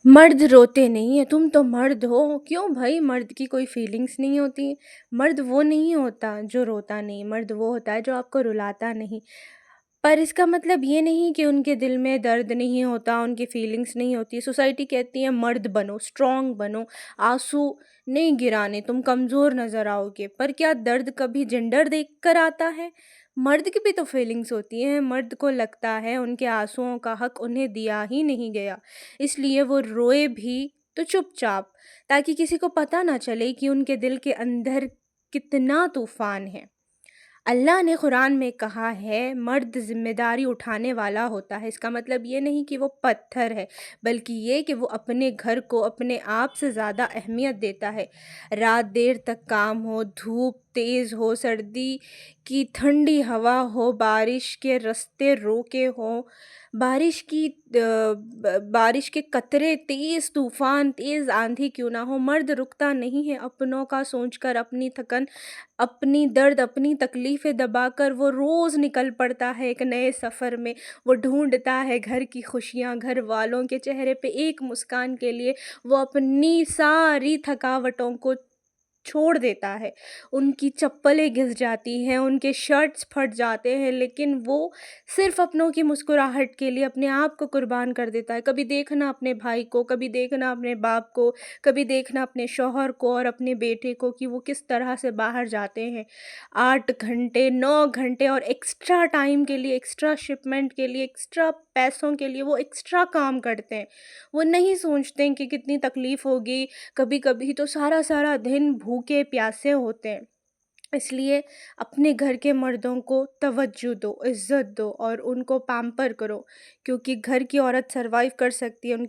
मर्द रोते नहीं हैं, तुम तो मर्द हो। क्यों भाई, मर्द की कोई फीलिंग्स नहीं होती? मर्द वो नहीं होता जो रोता नहीं, मर्द वो होता है जो आपको रुलाता नहीं। पर इसका मतलब ये नहीं कि उनके दिल में दर्द नहीं होता, उनकी फीलिंग्स नहीं होती। सोसाइटी कहती है मर्द बनो, स्ट्रॉन्ग बनो, आँसू नहीं गिराने, तुम कमज़ोर नज़र आओगे। पर क्या दर्द कभी जेंडर देखकर आता है? मर्द की भी तो फीलिंग्स होती हैं, मर्द को लगता है उनके आँसुओं का हक उन्हें दिया ही नहीं गया, इसलिए वो रोए भी तो चुपचाप, ताकि किसी को पता ना चले कि उनके दिल के अंदर कितना तूफ़ान है। अल्लाह ने कुरान में कहा है मर्द ज़िम्मेदारी उठाने वाला होता है। इसका मतलब ये नहीं कि वो पत्थर है, बल्कि ये कि वो अपने घर को अपने आप से ज़्यादा अहमियत देता है। रात देर तक काम हो, धूप तेज़ हो, सर्दी की ठंडी हवा हो, बारिश के रास्ते रोके हों, बारिश के कतरे, तेज़ तूफ़ान, तेज़ आंधी क्यों ना हो, मर्द रुकता नहीं है। अपनों का सोचकर, अपनी थकन, अपनी दर्द, अपनी तकलीफ़ें दबाकर वो रोज़ निकल पड़ता है एक नए सफ़र में। वो ढूँढता है घर की खुशियाँ, घर वालों के चेहरे पे एक मुस्कान के लिए वो अपनी सारी थकावटों को छोड़ देता है। उनकी चप्पलें घिस जाती हैं, उनके शर्ट्स फट जाते हैं, लेकिन वो सिर्फ़ अपनों की मुस्कुराहट के लिए अपने आप को कुर्बान कर देता है। कभी देखना अपने भाई को, कभी देखना अपने बाप को, कभी देखना अपने शौहर को और अपने बेटे को कि वो किस तरह से बाहर जाते हैं। 8 घंटे, 9 घंटे और एक्स्ट्रा टाइम के लिए, एक्स्ट्रा शिपमेंट के लिए, एक्स्ट्रा पैसों के लिए वो एक्स्ट्रा काम करते हैं। वो नहीं सोचते हैं कि कितनी तकलीफ़ होगी, कभी-कभी तो सारा-सारा दिन भूखे प्यासे होते हैं। इसलिए अपने घर के मर्दों को तवज्जो दो, इज़्ज़त दो और उनको पैम्पर करो, क्योंकि घर की औरत सर्वाइव कर सकती है,